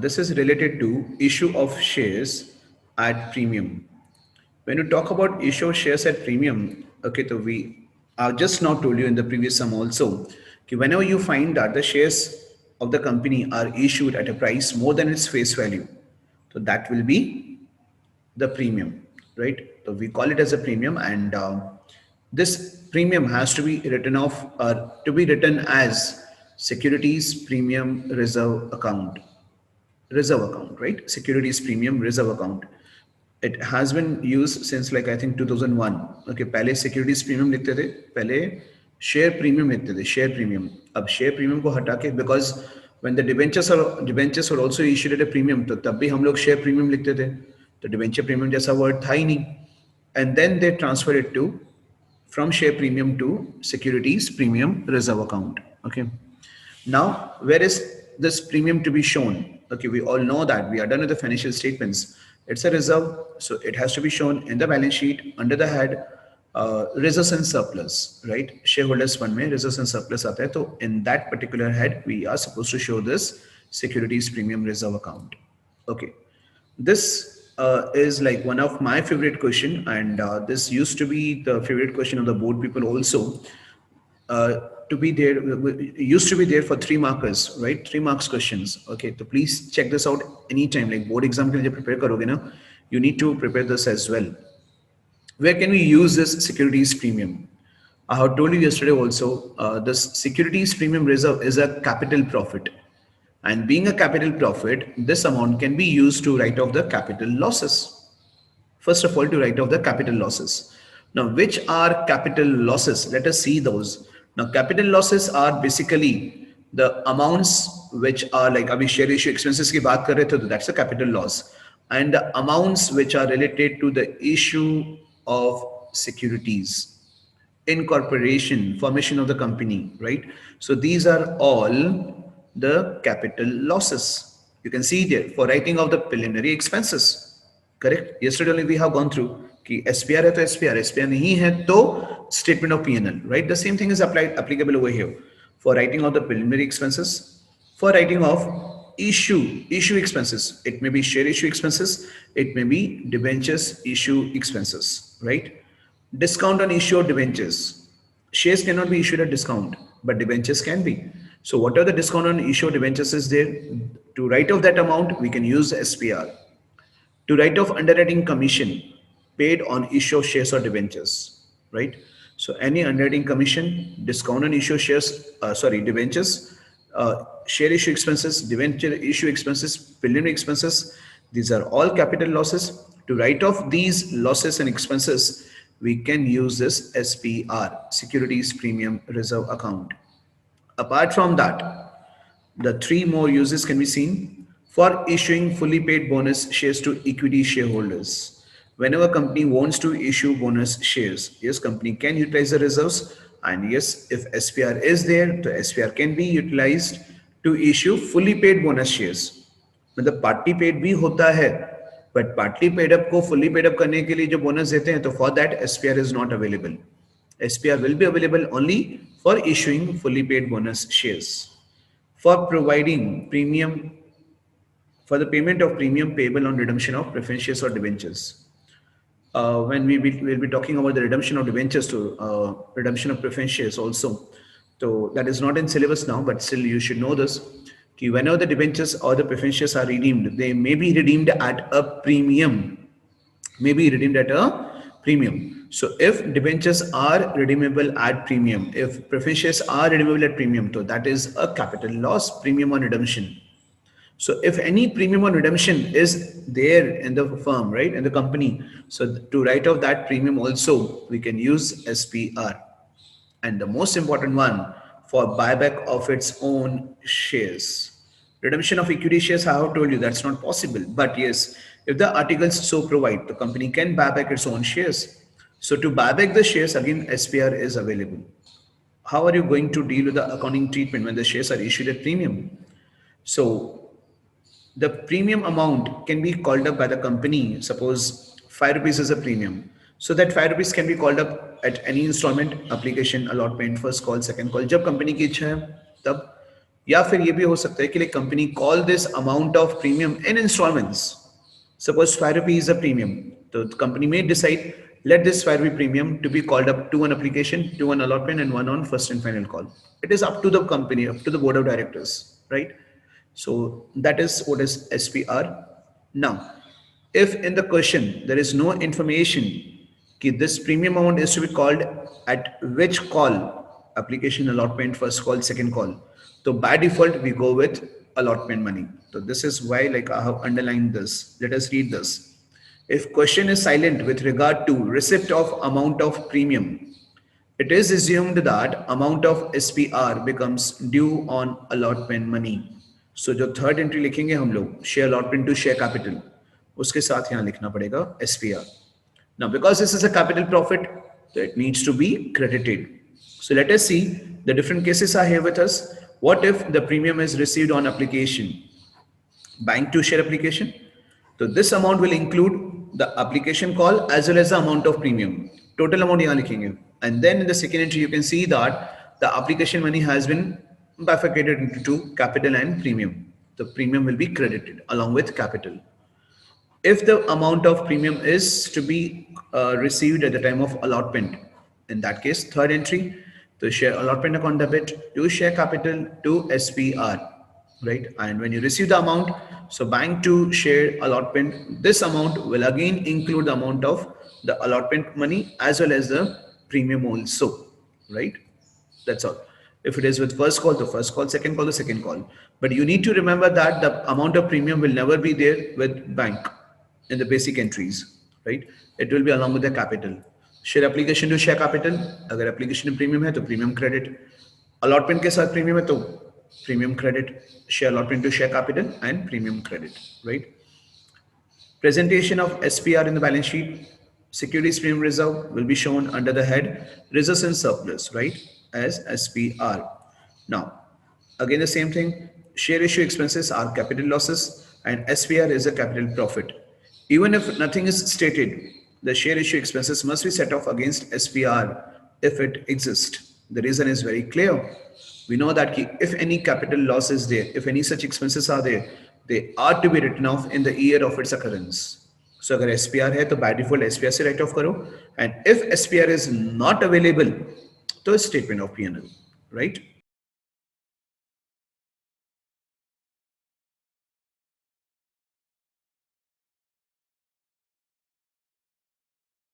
This is related to issue of shares at premium. When you talk about issue of shares at premium, okay, so we just now told you in the previous sum also, okay, whenever you find that the shares of the company are issued at a price more than its face value, so that will be the premium, right? So we call it as a premium, and this premium has to be written off to be written as securities premium reserve account, right? Securities premium reserve account. It has been used since like I think 2001. Okay, पहले securities premium लिखते थे, पहले share premium लिखते थे, share premium. अब share premium को हटा के, because when the debentures were also issued at a premium, तो तब भी हम लोग share premium लिखते थे, तो debenture premium जैसा word था ही नहीं. And then they transfer it to from share premium to securities premium reserve account. Okay. Now, where is this premium to be shown? Okay, we all know that we are done with the financial statements. It's a reserve, so it has to be shown in the balance sheet under the head reserves and surplus, right? Shareholders fund mein reserves and surplus aata hai. So in that particular head, we are supposed to show this securities premium reserve account. Okay, this is like one of my favorite question, and this used to be the favorite question of the board people also. uh, to be there used to be there for 3 markers, right? 3 marks questions. Okay, so please check this out anytime, like board exam ke liye prepare karoge na, you need to prepare this as well. Where can we use this securities premium? I have told you yesterday also, this securities premium reserve is a capital profit, and being a capital profit, this amount can be used to write off the capital losses. First of all, to write off the capital losses. Now, which are capital losses? Let us see those. Now, capital losses are basically the amounts which are like, abhi share issue expenses ki baat kar rahe the, so that's a capital loss. And the amounts which are related to the issue of securities, incorporation, formation of the company, right? So these are all the capital losses. You can see there for writing of the preliminary expenses. Correct? Yesterday only we have gone through कि SPR है तो SPR, SPR नहीं है तो statement of P&L, right? The same thing is applicable over here for writing of the preliminary expenses, for writing of issue expenses. It may be share issue expenses, it may be debentures issue expenses, right? Discount on issue of debentures. Shares cannot be issued at discount, but debentures can be. So whatever the discount on issue of debentures is there, to write off that amount, we can use SPR. To write off underwriting commission paid on issue of shares or debentures, right? So any underwriting commission, discount on issue of shares, debentures, share issue expenses, debenture issue expenses, preliminary expenses, these are all capital losses. To write off these losses and expenses, we can use this SPR, Securities Premium Reserve Account. Apart from that, the 3 more uses can be seen for issuing fully paid bonus shares to equity shareholders. Whenever a company wants to issue bonus shares, yes, company can utilize the reserves, and yes, if SPR is there, the SPR can be utilized to issue fully paid bonus shares. मतलब partly paid भी होता है, but partly paid up को fully paid up करने के लिए जो bonus देते हैं, तो for that SPR is not available. SPR will be available only for issuing fully paid bonus shares. For providing premium, for the payment of premium payable on redemption of preference shares or debentures. When we will be talking about the redemption of debentures to redemption of preference shares also. So that is not in syllabus now, but still you should know this. Whenever the debentures or the preference shares are redeemed, they may be redeemed at a premium. May be redeemed at a premium. So if debentures are redeemable at premium, if preference shares are redeemable at premium, so that is a capital loss, premium on redemption. So if any premium on redemption is there in the firm, right, in the company, so to write off that premium also, we can use SPR. And the most important one, for buyback of its own shares. Redemption of equity shares, I have told you that's not possible. But yes, if the articles so provide, the company can buy back its own shares. So to buy back the shares, again, SPR is available. How are you going to deal with the accounting treatment when the shares are issued at premium? So the premium amount can be called up by the company. Suppose 5 rupees is a premium. So that 5 rupees can be called up at any installment, application, allotment, first call, second call. जब company की इच्छा है तब या फिर ये भी हो सकता है कि like company call this amount of premium in installments. Suppose 5 rupees is a premium. So the company may decide, let this 5 rupee premium to be called up to an application, to an allotment, and one on first and final call. It is up to the company, up to the board of directors, right? So that is what is SPR. Now, if in the question there is no information कि this premium amount is to be called at which call, application, allotment, first call, second call, so by default we go with allotment money. So this is why like I have underlined this. Let us read this. If question is silent with regard to receipt of amount of premium, it is assumed that amount of SPR becomes due on allotment money. So जो third entry लिखेंगे हम लोग share allotment to share capital, उसके साथ यहाँ लिखना पड़ेगा SPR. Now because this is a capital profit, so it needs to be credited. So let us see the different cases are here with us. What if the premium is received on application, bank to share application? So this amount will include the application call as well as the amount of premium. Total amount यहाँ लिखेंगे. And then in the second entry, you can see that the application money has been bifurcated into two, capital and premium. The premium will be credited along with capital. If the amount of premium is to be received at the time of allotment, in that case, third entry, the share allotment account debit to share capital to SPR, right? And when you receive the amount, so bank to share allotment, this amount will again include the amount of the allotment money as well as the premium also, right? That's all. If it is with first call, the first call, second call, the second call. But you need to remember that the amount of premium will never be there with bank in the basic entries, right? It will be along with the capital. Share application to share capital. अगर application में premium है तो premium credit. Allotment के साथ premium है तो premium credit. Share allotment to share capital and premium credit, right? Presentation of SPR in the balance sheet. Securities premium reserve will be shown under the head reserves and surplus, right? As SPR. Now, again the same thing. Share issue expenses are capital losses and SPR is a capital profit. Even if nothing is stated, the share issue expenses must be set off against SPR if it exists. The reason is very clear. We know that if any capital loss is there, if any such expenses are there, they are to be written off in the year of its occurrence. So अगर SPR है तो by default SPR से write off करो, and if SPR is not available, तो statement of P&L, right?